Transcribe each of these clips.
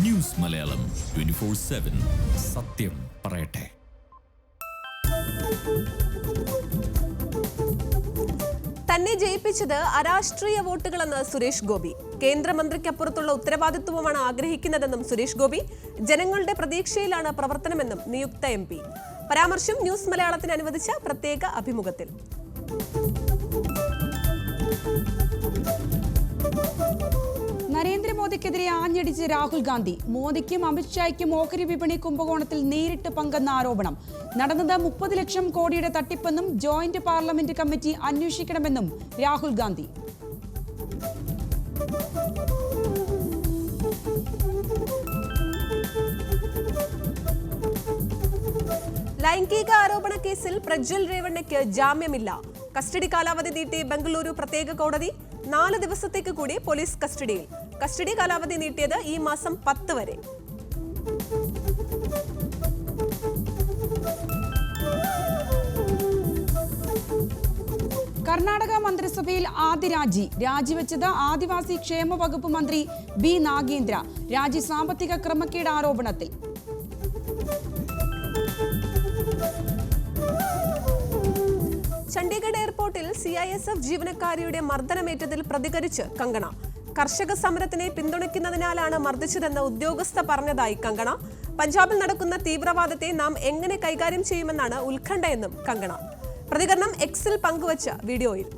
News Malayalam 24/7 സത്യം പറയട്ടെ. തന്നെ ജയിപ്പിച്ചത് അരാഷ്ട്രീയ വോട്ടുകളെന്ന് സുരേഷ് ഗോപി. കേന്ദ്രമന്ത്രിക്കപ്പുറത്തുള്ള ഉത്തരവാദിത്വമാണ് ആഗ്രഹിക്കുന്നതെന്നും സുരേഷ് ഗോപി. ജനങ്ങളുടെ പ്രതീക്ഷയിലാണ് പ്രവർത്തനമെന്നും നിയുക്ത MP. പരാമർശം ന്യൂസ് മലയാളത്തിന് അനുവദിച്ച പ്രത്യേക അഭിമുഖത്തിൽ. നരേന്ദ്രമോദിക്കെതിരെ ആഞ്ഞടിച്ച് രാഹുൽ ഗാന്ധി. മോദിക്കും അമിത്ഷായ്ക്കും ഓഹരി വിപണി കുംഭകോണത്തിൽ നേരിട്ട് പങ്കെന്ന ആരോപണം. നടന്നത് 30 ലക്ഷം കോടിയുടെ തട്ടിപ്പെന്നും ജോയിന്റ് പാർലമെന്റ് കമ്മിറ്റി അന്വേഷിക്കണമെന്നും രാഹുൽ ഗാന്ധി. ലൈംഗിക ആരോപണ കേസിൽ പ്രജ്വൽ രേവണ്ണയ്ക്ക് ജാമ്യമില്ല. കസ്റ്റഡി കാലാവധി നീട്ടി ബംഗളൂരു പ്രത്യേക കോടതി. 4 ദിവസത്തേക്ക് കൂടി പോലീസ് കസ്റ്റഡിയിൽ. കസ്റ്റഡി കാലാവധി നീട്ടിയത് ഈ മാസം 10 വരെ. കർണാടക മന്ത്രിസഭയിൽ ആദ്യ രാജിവെച്ചത് ആദിവാസി ക്ഷേമ വകുപ്പ് മന്ത്രി ബി നാഗേന്ദ്ര. രാജി സാമ്പത്തിക ക്രമക്കേട് ആരോപണത്തിൽ. ചണ്ഡീഗഡ് എയർപോർട്ടിൽ CISF ജീവനക്കാരിയുടെ മർദ്ദനമേറ്റതിൽ പ്രതികരിച്ച് കങ്കണ. കർഷക സമരത്തിനെ പിന്തുണയ്ക്കുന്നതിനാലാണ് മർദ്ദിച്ചതെന്ന് ഉദ്യോഗസ്ഥ പറഞ്ഞതായി കങ്കണ. പഞ്ചാബിൽ നടക്കുന്ന തീവ്രവാദത്തെ നാം എങ്ങനെ കൈകാര്യം ചെയ്യുമെന്നാണ് ഉത്കണ്ഠയെന്നും കങ്കണ. പ്രതികരണം എക്സിൽ പങ്കുവച്ച വീഡിയോയിൽ.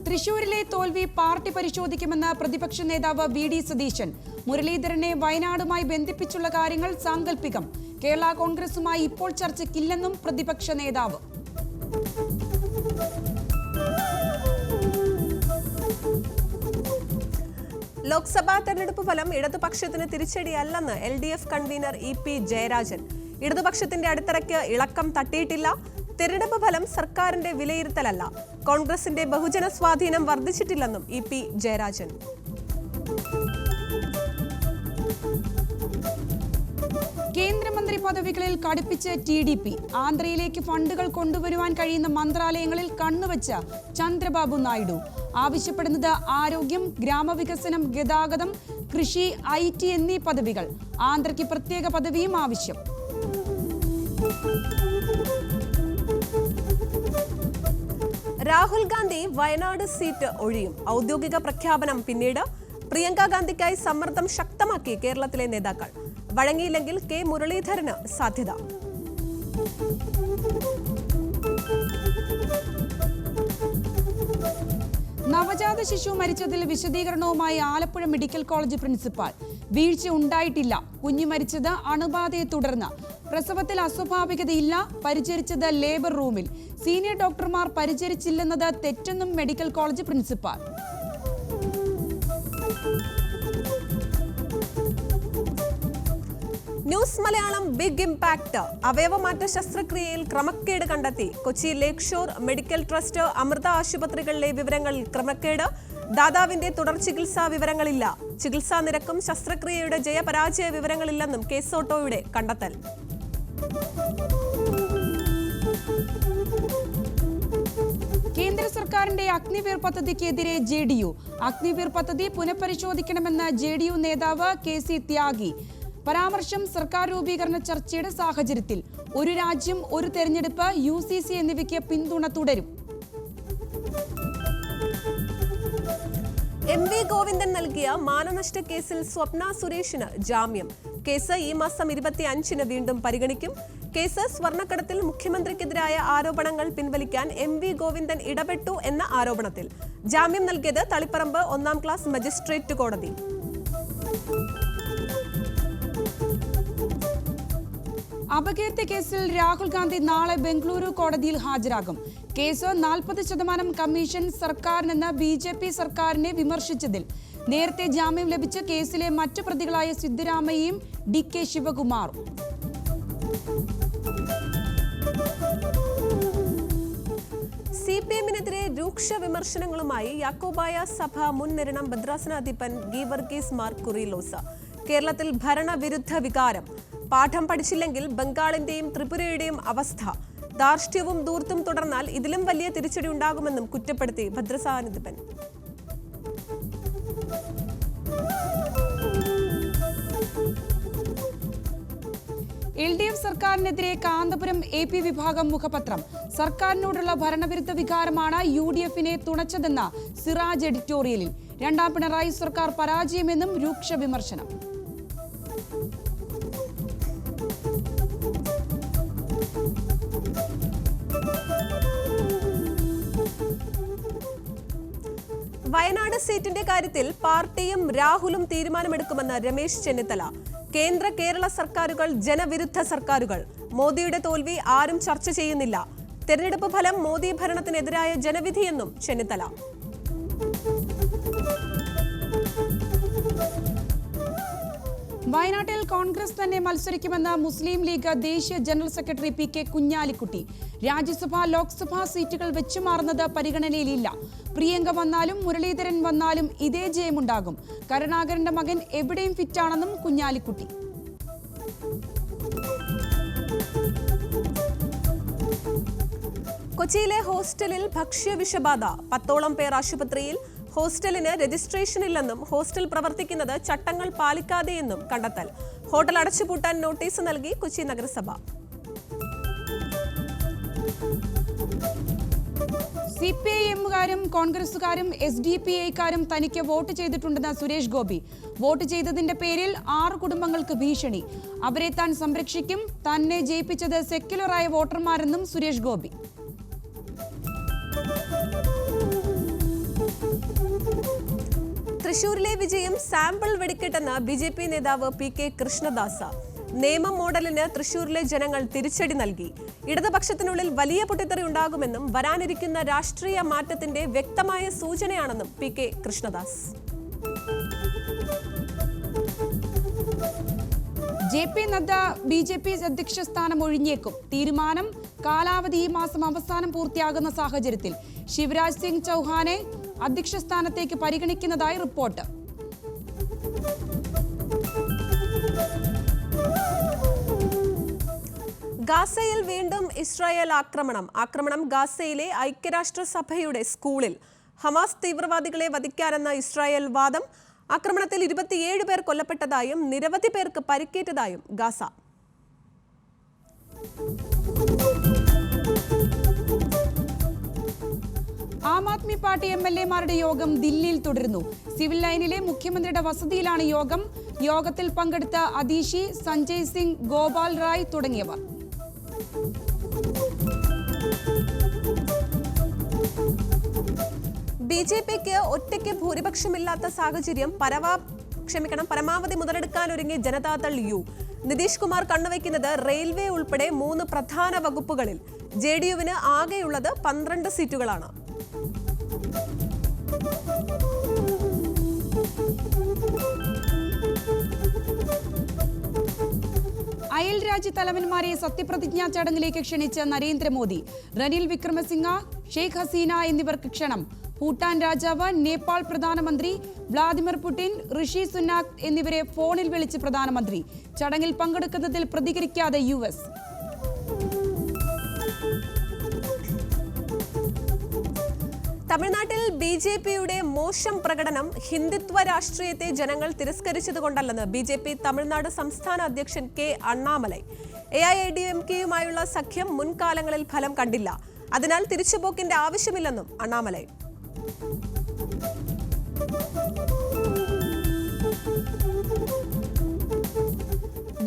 തൃശൂരിലെ തോൽവി പാർട്ടി പരിശോധിക്കുമെന്ന് പ്രതിപക്ഷ നേതാവ് VD സതീശൻ. മുരളീധരനെ വയനാടുമായി ബന്ധിപ്പിച്ചുള്ള കാര്യങ്ങൾ സാങ്കല്പികം. കേരള കോൺഗ്രസുമായി ഇപ്പോൾ ചർച്ചയ്ക്കില്ലെന്നും പ്രതിപക്ഷ നേതാവ്. ലോക്സഭാ തെരഞ്ഞെടുപ്പ് ഫലം ഇടതുപക്ഷത്തിന് തിരിച്ചടിയല്ലെന്ന് LDF കൺവീനർ EP ജയരാജൻ. ഇടതുപക്ഷത്തിന്റെ അടിത്തറയ്ക്ക് ഇളക്കം തട്ടിയിട്ടില്ല. തെരഞ്ഞെടുപ്പ് ഫലം സർക്കാരിന്റെ വിലയിരുത്തലല്ല. കോൺഗ്രസിന്റെ ബഹുജന സ്വാധീനം വർദ്ധിച്ചിട്ടില്ലെന്നും EP ജയരാജൻ. കേന്ദ്രമന്ത്രി പദവികളിൽ കടുപ്പിച്ച് TDP. ആന്ധ്രയിലേക്ക് ഫണ്ടുകൾ കൊണ്ടുവരുവാൻ കഴിയുന്ന മന്ത്രാലയങ്ങളിൽ കണ്ണുവച്ച ചന്ദ്രബാബു നായിഡു. ആവശ്യപ്പെടുന്നത് ആരോഗ്യം, ഗ്രാമവികസനം, ഗതാഗതം, കൃഷി, IT എന്നീ പദവികൾ. ആന്ധ്രയ്ക്ക് പ്രത്യേക പദവിയും ആവശ്യം. രാഹുൽ ഗാന്ധി വയനാട് സീറ്റ് ഒഴിയും. ഔദ്യോഗിക പ്രഖ്യാപനം പിന്നീട്. പ്രിയങ്ക ഗാന്ധിക്കായി സമ്മർദ്ദം ശക്തമാക്കി കേരളത്തിലെ നേതാക്കൾ. വഴങ്ങിയില്ലെങ്കിൽ K മുരളീധരന് സാധ്യത. നവജാത ശിശു മരിച്ചതിൽ വിശദീകരണവുമായി ആലപ്പുഴ മെഡിക്കൽ കോളേജ് പ്രിൻസിപ്പാൾ. വീഴ്ച ഉണ്ടായിട്ടില്ല. കുഞ്ഞു മരിച്ചത് അണുബാധയെ തുടർന്ന്. പ്രസവത്തിൽ അസ്വാഭാവികതയില്ല. പരിചരിച്ചത് ലേബർ റൂമിൽ. സീനിയർ ഡോക്ടർമാർ പരിചരിച്ചില്ലെന്നത് തെറ്റെന്നും medical college principal. News Malayalam big impact. അവയവമാറ്റ ശസ്ത്രക്രിയയിൽ ക്രമക്കേട് കണ്ടെത്തി. Kochi lakeshore medical trust, Amrita ആശുപത്രികളിലെ വിവരങ്ങളിൽ ക്രമക്കേട്. ദാതാവിന്റെ തുടർ ചികിത്സാ വിവരങ്ങളില്ല. ചികിത്സാ നിരക്കും ശസ്ത്രക്രിയയുടെ ജയപരാജയ വിവരങ്ങളില്ലെന്നും കേസോട്ടോയുടെ കണ്ടെത്തൽ. കേന്ദ്ര സർക്കാരിന്റെ അഗ്നിവീർ പദ്ധതിക്കെതിരെ JDU. അഗ്നിവീർ പദ്ധതി പുനഃപരിശോധിക്കണമെന്ന് JDU നേതാവ് KC ത്യാഗി. പരാമർശം സർക്കാർ രൂപീകരണ ചർച്ചയുടെ സാഹചര്യത്തിൽ. ഒരു രാജ്യം ഒരു തെരഞ്ഞെടുപ്പ്, UCC എന്നിവയ്ക്ക് പിന്തുണ തുടരും. MV ഗോവിന്ദൻ നൽകിയ മാനനഷ്ട കേസിൽ സ്വപ്ന സുരേഷിന് ജാമ്യം. കേസ് ഈ മാസം 25-ന് വീണ്ടും പരിഗണിക്കും. കേസ് സ്വർണ്ണക്കടത്തിൽ മുഖ്യമന്ത്രിക്കെതിരായ ആരോപണങ്ങൾ പിൻവലിക്കാൻ MV ഗോവിന്ദൻ ഇടപെട്ടു എന്ന ആരോപണത്തിൽ. ജാമ്യം നൽകിയത് തളിപ്പറമ്പ് 1ാം ക്ലാസ് മജിസ്ട്രേറ്റ് കോടതി. അപകീർത്തി കേസിൽ രാഹുൽ ഗാന്ധി നാളെ ബംഗളൂരു കോടതിയിൽ ഹാജരാകും. കേസ് 40% കമ്മീഷൻ സർക്കാരിനെന്ന് BJP സർക്കാരിനെ വിമർശിച്ചതിൽ. നേരത്തെ ജാമ്യം ലഭിച്ച കേസിലെ മറ്റു പ്രതികളായ സിദ്ധരാമയ്യയും DK ശിവകുമാറും. CPM-നെതിരെ രൂക്ഷ വിമർശനങ്ങളുമായി യാക്കോബായ സഭ മുൻ നിരണം ഭദ്രാസനാധിപൻ ഗീവർഗീസ് മാർ കുറിലോസ. കേരളത്തിൽ ഭരണവിരുദ്ധ വികാരം. പാഠം പഠിച്ചില്ലെങ്കിൽ ബംഗാളിന്റെയും ത്രിപുരയുടെയും അവസ്ഥ. ധാർഷ്ട്യവും ധൂർത്തും തുടർന്നാൽ ഇതിലും വലിയ തിരിച്ചടി ഉണ്ടാകുമെന്നും കുറ്റപ്പെടുത്തി ഭദ്രസാന്നിധ്യൻ. LDF സർക്കാരിനെതിരെ കാന്തപുരം AP വിഭാഗം മുഖപത്രം. സർക്കാരിനോടുള്ള ഭരണവിരുദ്ധ വികാരമാണ് UDF-നെ തുണച്ചതെന്ന സിറാജ് എഡിറ്റോറിയലിൽ. രണ്ടാം പിണറായി സർക്കാർ പരാജയമെന്നും രൂക്ഷ വിമർശനം. വയനാട് സീറ്റിന്റെ കാര്യത്തിൽ പാർട്ടിയും രാഹുലും തീരുമാനമെടുക്കുമെന്ന് രമേശ് ചെന്നിത്തല. കേന്ദ്ര കേരള സർക്കാരുകൾ ജനവിരുദ്ധ സർക്കാരുകൾ. മോദിയുടെ തോൽവി ആരും ചർച്ച ചെയ്യുന്നില്ല. തെരഞ്ഞെടുപ്പ് ഫലം മോദി ഭരണത്തിനെതിരായ ജനവിധിയെന്നും ചെന്നിത്തല. വയനാട്ടിൽ കോൺഗ്രസ് തന്നെ മത്സരിക്കുമെന്ന് മുസ്ലിം ലീഗ് ദേശീയ ജനറൽ സെക്രട്ടറി PK കുഞ്ഞാലിക്കുട്ടി. രാജ്യസഭാ ലോക്സഭാ സീറ്റുകൾ വെച്ചുമാറുന്നത് പരിഗണനയിലില്ല. പ്രിയങ്ക വന്നാലും മുരളീധരൻ വന്നാലും ഇതേ ജയമുണ്ടാകും. കരുണാകരന്റെ മകൻ എവിടെയും ഫിറ്റാണെന്നും കുഞ്ഞാലിക്കുട്ടി. കൊച്ചിയിലെ ഹോസ്റ്റലിൽ ഭക്ഷ്യവിഷബാധ. 10ഓളം പേർ ആശുപത്രിയിൽ. ഹോസ്റ്റലിന് രജിസ്ട്രേഷൻ ഇല്ലെന്നും ഹോസ്റ്റൽ പ്രവർത്തിക്കുന്നത് ചട്ടങ്ങൾ പാലിക്കാതെയെന്നും കണ്ടെത്തൽ. ഹോട്ടൽ അടച്ചുപൂട്ടാൻ നോട്ടീസ് നൽകി കൊച്ചി നഗരസഭ. CPIM-കാരും കോൺഗ്രസുകാരും SDPI-കാരും തനിക്ക് വോട്ട് ചെയ്തിട്ടുണ്ടെന്ന് സുരേഷ് ഗോപി. വോട്ട് ചെയ്തതിന്റെ പേരിൽ 6 കുടുംബങ്ങൾക്ക് ഭീഷണി. അവരെ താൻ സംരക്ഷിക്കും. തന്നെ ജയിപ്പിച്ചത് സെക്യുലറായ വോട്ടർമാരെന്നും സുരേഷ് ഗോപി. തൃശൂരിലെ വിജയം സാമ്പിൾ വെടിക്കെട്ടെന്ന് BJP നേതാവ് PK കൃഷ്ണദാസ. നേമം മോഡലിന് തൃശൂരിലെ ജനങ്ങൾ തിരിച്ചടി നൽകി. ഇടതുപക്ഷത്തിനുള്ളിൽ വലിയ പൊട്ടിത്തെറി ഉണ്ടാകുമെന്നും വരാനിരിക്കുന്ന രാഷ്ട്രീയ മാറ്റത്തിന്റെ വ്യക്തമായ സൂചനയാണെന്നും PK Krishnadas. JP Nadda BJP അധ്യക്ഷ സ്ഥാനം ഒഴിഞ്ഞേക്കും. തീരുമാനം കാലാവധി ഈ മാസം അവസാനം പൂർത്തിയാകുന്ന സാഹചര്യത്തിൽ ശിവരാജ് സിംഗ് ചൗഹാനെ അധ്യക്ഷ സ്ഥാനത്തേക്ക് പരിഗണിക്കുന്നതായി റിപ്പോർട്ട്. ഗാസയിൽ വീണ്ടും ഇസ്രായേൽ ആക്രമണം ഗാസയിലെ ഐക്യരാഷ്ട്രസഭയുടെ സ്കൂളിൽ. ഹമാസ് തീവ്രവാദികളെ വധിക്കാനെന്ന ഇസ്രായേൽ വാദം. ആക്രമണത്തിൽ 27 പേർ കൊല്ലപ്പെട്ടതായും നിരവധി പേർക്ക് പരിക്കേറ്റതായും ഗാസ. ആം ആദ്മി പാർട്ടി MLA-മാരുടെ യോഗം ദില്ലിയിൽ തുടരുന്നു. സിവിൽ ലൈനിലെ മുഖ്യമന്ത്രിയുടെ വസതിയിലാണ് യോഗം. യോഗത്തിൽ പങ്കെടുത്ത അദീഷി, സഞ്ജയ് സിംഗ്, ഗോപാൽ റായ് തുടങ്ങിയവർ. BJP-ക്ക് ഒറ്റയ്ക്ക് ഭൂരിപക്ഷമില്ലാത്ത സാഹചര്യം പരമാവധി മുതലെടുക്കാനൊരുങ്ങി ജനതാദൾ U. നിതീഷ് കുമാർ കണ്ണുവയ്ക്കുന്നത് റെയിൽവേ ഉൾപ്പെടെ 3 പ്രധാന വകുപ്പുകളിൽ. JDU-വിന് ആകെയുള്ളത് 12 സീറ്റുകളാണ്. അയൽ രാജ്യ തലവന്മാരെ സത്യപ്രതിജ്ഞാ ചടങ്ങിലേക്ക് ക്ഷണിച്ച നരേന്ദ്രമോദി. റനിൽ വിക്രമസിംഗ, ഷെയ്ഖ് ഹസീന എന്നിവർക്ക് ക്ഷണം. ഭൂട്ടാൻ രാജാവ്, നേപ്പാൾ പ്രധാനമന്ത്രി വ്ളാദിമിർ പുടിൻ, ഋഷി സുനാക് എന്നിവരെ ഫോണിൽ വിളിച്ച് പ്രധാനമന്ത്രി. ചടങ്ങിൽ പങ്കെടുക്കുന്നതിൽ പ്രതികരിക്കാതെ US. തമിഴ്നാട്ടിൽ BJP-യുടെ മോശം പ്രകടനം ഹിന്ദുത്വ രാഷ്ട്രീയത്തെ ജനങ്ങൾ തിരസ്കരിച്ചതുകൊണ്ടല്ലെന്ന് BJP തമിഴ്നാട് സംസ്ഥാന അധ്യക്ഷൻ K. അണ്ണാമലൈ. AIADMK-യുമായുള്ള സഖ്യം മുൻകാലങ്ങളിൽ ഫലം കണ്ടില്ല. അതിനാൽ തിരിച്ചുപോക്കിന്റെ ആവശ്യമില്ലെന്നും അണ്ണാമലൈ.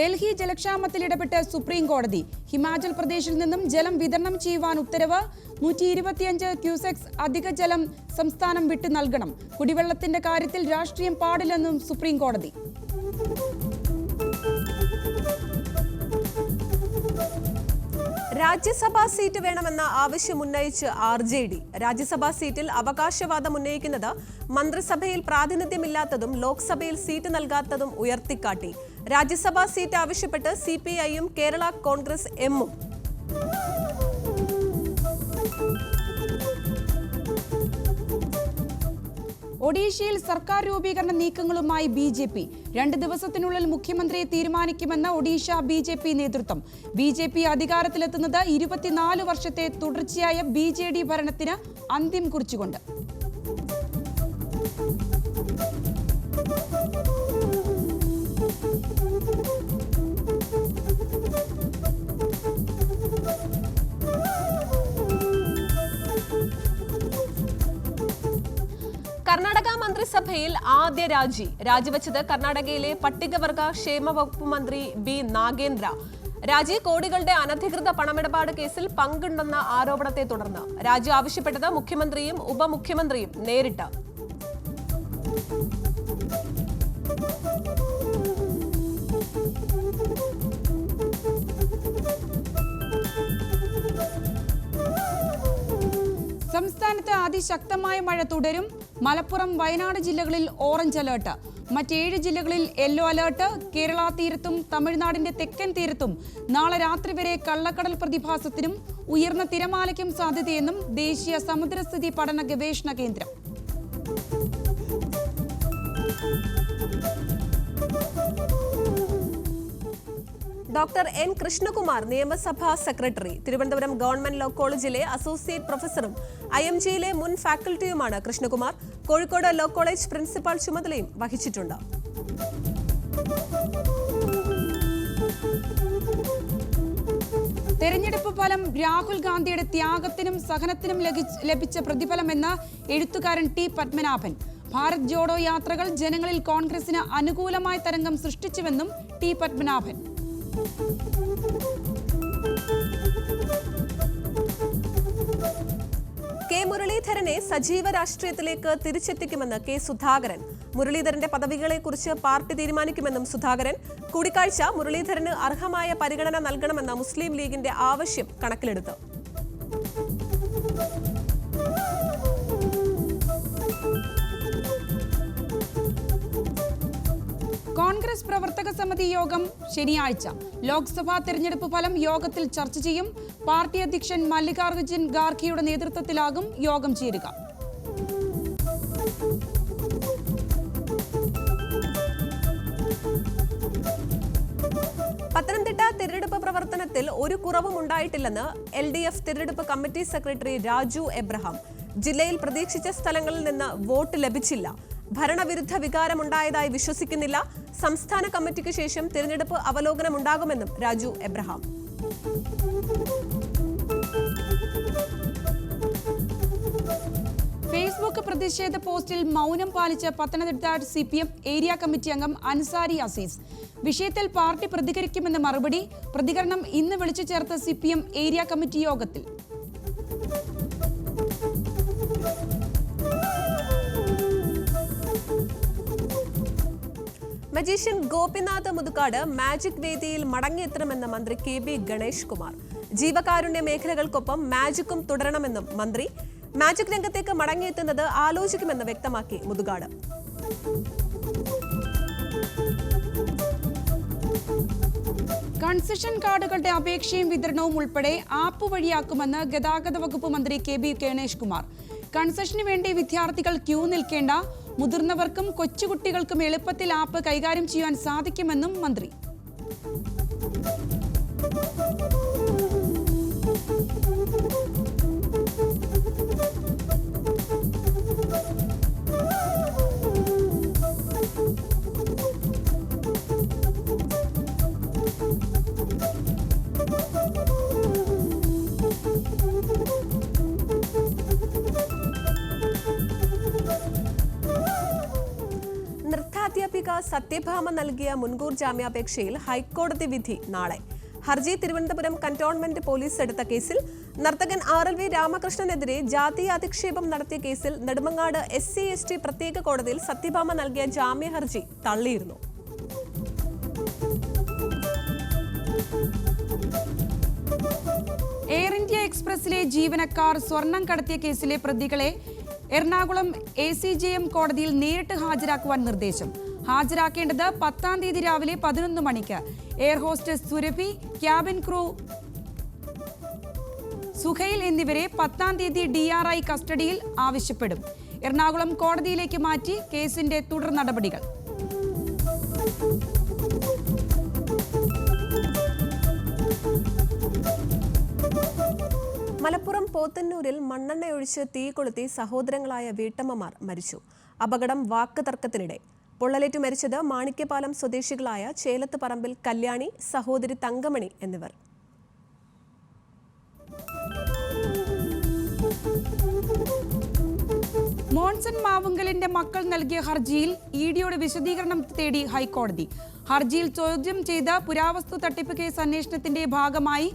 ഡൽഹി ജലക്ഷാമത്തിൽ ഇടപെട്ട് സുപ്രീം കോടതി. ഹിമാചൽ പ്രദേശിൽ നിന്നും ജലം വിതരണം ചെയ്യുവാൻ ഉത്തരവ്. 125 ക്യൂസെക്സ് അധിക ജലം സംസ്ഥാനം വിട്ടു നൽകണം. കുടിവെള്ളത്തിന്റെ കാര്യത്തിൽ രാഷ്ട്രീയം പാടില്ലെന്നും സുപ്രീം കോടതി. രാജ്യസഭാ സീറ്റ് വേണമെന്ന ആവശ്യം ഉന്നയിച്ച് RJD. രാജ്യസഭാ സീറ്റിൽ അവകാശവാദം ഉന്നയിക്കുന്നത് മന്ത്രിസഭയിൽ പ്രാതിനിധ്യമില്ലാത്തതും ലോക്സഭയിൽ സീറ്റ് നൽകാത്തതും ഉയർത്തിക്കാട്ടി. രാജ്യസഭാ സീറ്റ് ആവശ്യപ്പെട്ട് CPI-യും കേരള കോൺഗ്രസ് M-ഉം. ഒഡീഷയിൽ സർക്കാർ രൂപീകരണ നീക്കങ്ങളുമായി BJP. 2 ദിവസത്തിനുള്ളിൽ മുഖ്യമന്ത്രിയെ തീരുമാനിക്കുമെന്ന് ഒഡീഷ BJP നേതൃത്വം. BJP അധികാരത്തിലെത്തുന്നത് 24 വർഷത്തെ തുടർച്ചയായ BJD ഭരണത്തിന് അന്ത്യം കുറിച്ചുകൊണ്ട്. കർണാടക മന്ത്രിസഭയിൽ ആദ്യ രാജിവെച്ചത് കർണാടകയിലെ പട്ടികവർഗ ക്ഷേമ വകുപ്പ് മന്ത്രി B. നാഗേന്ദ്ര. രാജി കോടികളുടെ അനധികൃത പണമിടപാട് കേസിൽ പങ്കുണ്ടെന്ന ആരോപണത്തെ തുടർന്ന് രാജി ആവശ്യപ്പെട്ടത് മുഖ്യമന്ത്രിയും ഉപമുഖ്യമന്ത്രിയും നേരിട്ട്. സംസ്ഥാനത്ത് അതിശക്തമായ മഴ തുടരും. മലപ്പുറം, വയനാട് ജില്ലകളിൽ ഓറഞ്ച് അലേർട്ട്. മറ്റ് 7 ജില്ലകളിൽ യെല്ലോ അലേർട്ട്. കേരള തീരത്തും തമിഴ്നാടിന്റെ തെക്കൻ തീരത്തും നാളെ രാത്രി വരെ കള്ളക്കടൽ പ്രതിഭാസത്തിനും ഉയർന്ന തിരമാലയ്ക്കും സാധ്യതയെന്നും ദേശീയ സമുദ്രസ്ഥിതി പഠന ഗവേഷണ കേന്ദ്രം. Doctor N. കൃഷ്ണകുമാർ നിയമസഭാ സെക്രട്ടറി. തിരുവനന്തപുരം ഗവൺമെന്റ് ലോ കോളേജിലെ അസോസിയേറ്റ് പ്രൊഫസറും IMGയിലെ മുൻ ഫാക്കൽറ്റിയുമാണ് Krishnakumar. Kozhikode law college principal ചുമതലയും വഹിച്ചിട്ടുണ്ട്. തെരഞ്ഞെടുപ്പ് ഫലം രാഹുൽ ഗാന്ധിയുടെ ത്യാഗത്തിനും സഹനത്തിനും ലഭിച്ച പ്രതിഫലമെന്ന് എഴുത്തുകാരൻ T. പത്മനാഭൻ. ഭാരത് ജോഡോ യാത്രകൾ ജനങ്ങളിൽ കോൺഗ്രസിന് അനുകൂലമായ തരംഗം സൃഷ്ടിച്ചുവെന്നും T. പത്മനാഭൻ. കെ. മുരളീധരനെ സജീവ രാഷ്ട്രീയത്തിലേക്ക് തിരിച്ചെത്തിക്കുമെന്ന് കെ. സുധാകരൻ. മുരളീധരന്റെ പദവികളെക്കുറിച്ച് പാർട്ടി തീരുമാനിക്കുമെന്നും സുധാകരൻ. കൂടിക്കാഴ്ച മുരളീധരന് അർഹമായ പരിഗണന നൽകണമെന്ന മുസ്ലിം ലീഗിന്റെ ആവശ്യം കണക്കിലെടുത്ത്. കോൺഗ്രസ് പ്രവർത്തക സമിതി യോഗം ശനിയാഴ്ച. ലോക്സഭാ തെരഞ്ഞെടുപ്പ് ഫലം യോഗത്തിൽ ചർച്ച ചെയ്യും. പാർട്ടി അധ്യക്ഷൻ മല്ലികാർജ്ജുൻ ഖാർഗെയുടെ നേതൃത്വത്തിലാകും യോഗം ചേരുക. പത്തനംതിട്ട തിരഞ്ഞെടുപ്പ് പ്രവർത്തനത്തിൽ ഒരു കുറവും ഉണ്ടായിട്ടില്ലെന്ന് LDF തിരഞ്ഞെടുപ്പ് കമ്മിറ്റി സെക്രട്ടറി രാജു എബ്രഹാം. ജില്ലയിൽ പ്രതീക്ഷിച്ച സ്ഥലങ്ങളിൽ നിന്ന് വോട്ട് ലഭിച്ചില്ല. ഭരണവിരുദ്ധ വികാരമുണ്ടായതായി വിശ്വസിക്കുന്നില്ല. സംസ്ഥാന കമ്മിറ്റിക്ക് ശേഷം തിരഞ്ഞെടുപ്പ് അവലോകനമുണ്ടാകുമെന്നും രാജു എബ്രഹാം. ഫേസ്ബുക്ക് പ്രതിഷേധ പോസ്റ്റിൽ മൗനം പാലിച്ച പത്തനംതിട്ട CPM ഏരിയ കമ്മിറ്റി അംഗം അൻസാരി അസീസ്. വിഷയത്തിൽ പാർട്ടി പ്രതികരിക്കുമെന്ന മറുപടി. പ്രതികരണം ഇന്ന് വിളിച്ചു ചേർത്ത CPM ഏരിയ കമ്മിറ്റി യോഗത്തിൽ. മജീഷ്യൻ ഗോപിനാഥ് മുതുകാട് മാജിക് വേദിയിൽ മടങ്ങിയെത്തണമെന്ന് മന്ത്രി KB ഗണേഷ് കുമാർ. ജീവകാരുണ്യ മേഖലകൾക്കൊപ്പം മാജിക്കും തുടരണമെന്നും മന്ത്രി. മാജിക് രംഗത്തേക്ക് മടങ്ങിയെത്തുന്നത് ആലോചിക്കുമെന്ന് വ്യക്തമാക്കി മുതുകാട്. കൺസെഷൻ കാർഡുകളുടെ അപേക്ഷയും വിതരണവും ഉൾപ്പെടെ ആപ്പ് വഴിയാക്കുമെന്ന് ഗതാഗത വകുപ്പ് മന്ത്രി KB ഗണേഷ് കുമാർ. കൺസെഷന് വേണ്ടി വിദ്യാർത്ഥികൾ ക്യൂ നിൽക്കേണ്ട. മുതിർന്നവർക്കും കൊച്ചുകുട്ടികൾക്കും എളുപ്പത്തിൽ ആപ്പ് കൈകാര്യം ചെയ്യാൻ സാധിക്കുമെന്നും മന്ത്രി. നൃത്താധ്യാപിക സത്യഭാമ നൽകിയ മുൻകൂർ ജാമ്യാപേക്ഷയിൽ ഹൈക്കോടതി വിധി നാളെ. ഹർജി തിരുവനന്തപുരം കന്റോൺമെന്റ് പോലീസ് എടുത്ത കേസിൽ നർത്തകൻ RLV രാമകൃഷ്ണനെതിരെ ജാതീയ അധിക്ഷേപം നടത്തിയ കേസിൽ നെടുമങ്ങാട് SC/ST പ്രത്യേക കോടതിയിൽ സത്യഭാമ നൽകിയ ജാമ്യ ഹർജി തള്ളിയിരുന്നു. എയർ ഇന്ത്യ എക്സ്പ്രസിലെ ജീവനക്കാർ സ്വർണം കടത്തിയ കേസിലെ പ്രതികളെ എറണാകുളം ACJM കോടതിയിൽ നേരിട്ട് ഹാജരാക്കുവാൻ നിർദ്ദേശം. ഹാജരാക്കേണ്ടത് 10-ാം തീയതി രാവിലെ 11 മണിക്ക്. Air hostess Surabhi, cabin crew Suhail എന്നിവരെ 10-ാം തീയതി DRI കസ്റ്റഡിയിൽ ആവശ്യപ്പെടും. എറണാകുളം കോടതിയിലേക്ക് മാറ്റി കേസിന്റെ തുടർ നടപടികൾ. മലപ്പുറം പോത്തന്നൂരിൽ മണ്ണെണ്ണയൊഴിച്ച് തീ കൊളുത്തി സഹോദരങ്ങളായ വീട്ടമ്മമാർ മരിച്ചു. അപകടം വാക്ക് തർക്കത്തിനിടെ. പൊള്ളലേറ്റു മരിച്ചത് മാണിക്യപാലം സ്വദേശികളായ ചേലത്ത് പറമ്പിൽ കല്യാണി, സഹോദരി തങ്കമണി എന്നിവർ. മോൺസൺ മാവുങ്കലിന്റെ മക്കൾ നൽകിയ ഹർജിയിൽ ഇഡിയുടെ വിശദീകരണം തേടി ഹൈക്കോടതി. ഹർജിയിൽ ചോദ്യം ചെയ്ത പുരാവസ്തു തട്ടിപ്പ് കേസ് അന്വേഷണത്തിന്റെ ഭാഗമായി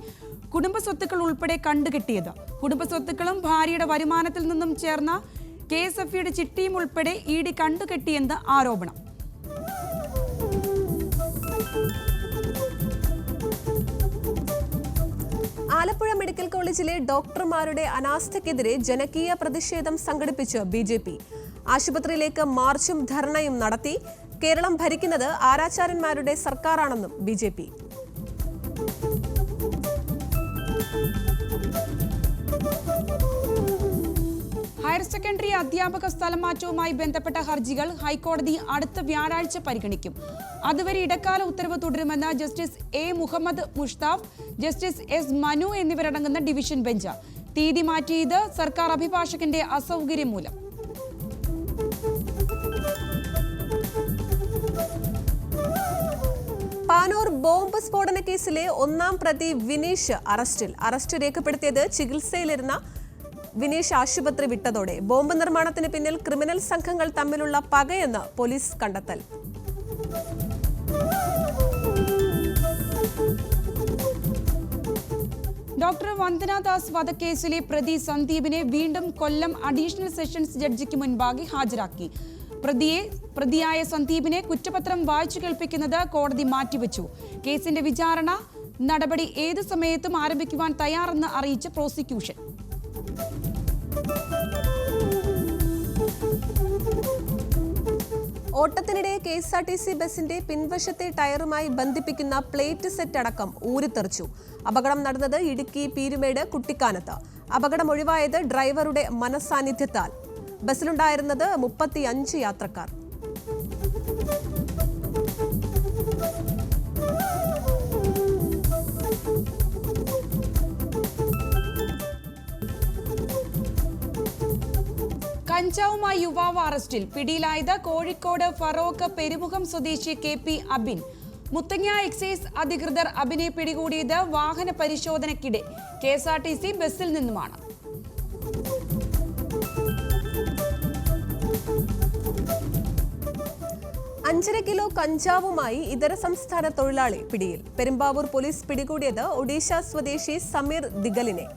കുടുംബസ്വത്തുക്കൾ ഉൾപ്പെടെ കണ്ടുകെട്ടിയത്. കുടുംബസ്വത്തുക്കളും ഭാര്യയുടെ വരുമാനത്തിൽ നിന്നും ചേർന്ന KSFയുടെ ചിട്ടിയും ഉൾപ്പെടെ ഇഡി കണ്ടുകെട്ടിയെന്ന് ആരോപണം. ആലപ്പുഴ മെഡിക്കൽ കോളേജിലെ ഡോക്ടർമാരുടെ അനാസ്ഥയ്ക്കെതിരെ ജനകീയ പ്രതിഷേധം സംഘടിപ്പിച്ച് BJP. ആശുപത്രിയിലേക്ക് മാർച്ചും ധർണയും നടത്തി. കേരളം ഭരിക്കുന്നത് ആരാചാര്യന്മാരുടെ സർക്കാരാണെന്നും BJP. ഹയർ സെക്കൻഡറി അധ്യാപക സ്ഥലമാറ്റവുമായി ബന്ധപ്പെട്ട ഹർജികൾ ഹൈക്കോടതി അടുത്ത വ്യാഴാഴ്ച പരിഗണിക്കും. അതുവരെ ഇടക്കാല ഉത്തരവ് തുടരുമെന്ന് justice A. Muhammed Mustaque, justice S. Manu എന്നിവരടങ്ങുന്ന ഡിവിഷൻ ബെഞ്ച്. തീയതി മാറ്റിയത് സർക്കാർ അഭിഭാഷകന്റെ അസൗകര്യം മൂലം. പാനൂർ ബോംബ് സ്ഫോടന കേസിലെ ഒന്നാം പ്രതി വിനീഷ് അറസ്റ്റിൽ. അറസ്റ്റ് രേഖപ്പെടുത്തിയത് ചികിത്സയിലിരുന്ന വിനീഷ് ആശുപത്രി വിട്ടതോടെ. ബോംബ് നിർമ്മാണത്തിന് പിന്നിൽ ക്രിമിനൽ സംഘങ്ങൾ തമ്മിലുള്ള പകയെന്ന് പോലീസ് കണ്ടെത്തൽ. ഡോക്ടർ വന്ദനാദാസ് വധക്കേസിലെ പ്രതി സന്ദീപിനെ വീണ്ടും കൊല്ലം അഡീഷണൽ സെഷൻസ് ജഡ്ജിക്ക് മുൻപാകെ ഹാജരാക്കി. പ്രതിയായ സന്ദീപിനെ കുറ്റപത്രം വായിച്ചു കേൾപ്പിക്കുന്നത് കോടതി മാറ്റിവെച്ചു. കേസിന്റെ വിചാരണ നടപടി ഏതു സമയത്തും ആരംഭിക്കുവാൻ തയ്യാറെന്ന് അറിയിച്ച പ്രോസിക്യൂഷൻ. ഓട്ടത്തിനിടെ KSRTC ബസിന്റെ പിൻവശത്തെ ടയറുമായി ബന്ധിപ്പിക്കുന്ന പ്ലേറ്റ് സെറ്റ് അടക്കം ഊരിത്തെറിച്ചു. അപകടം നടന്നത് ഇടുക്കി പീരുമേട് കുട്ടിക്കാനത്ത്. അപകടം ഒഴിവായത് ഡ്രൈവറുടെ മനസാന്നിധ്യത്താൽ. ബസ്സിലുണ്ടായിരുന്നത് 35 യാത്രക്കാർ. കഞ്ചാവുമായി യുവാവ് അറസ്റ്റിൽ. പിടിയിലായത് കോഴിക്കോട് ഫറോക്ക് പെരുമുഖം സ്വദേശി KP അബിൻ. മുത്തങ്ങ എക്സൈസ് അധികൃതർ അബിനെ പിടികൂടിയത് വാഹന പരിശോധനയ്ക്കിടെ KSRTC ബസ്സിൽ നിന്നുമാണ്. അഞ്ചര കിലോ കഞ്ചാവുമായി ഇതര സംസ്ഥാന തൊഴിലാളി പിടിയിൽ. പെരുമ്പാവൂർ പോലീസ് പിടികൂടിയത് ഒഡീഷ സ്വദേശി സമീർ ദിഗലിനെ.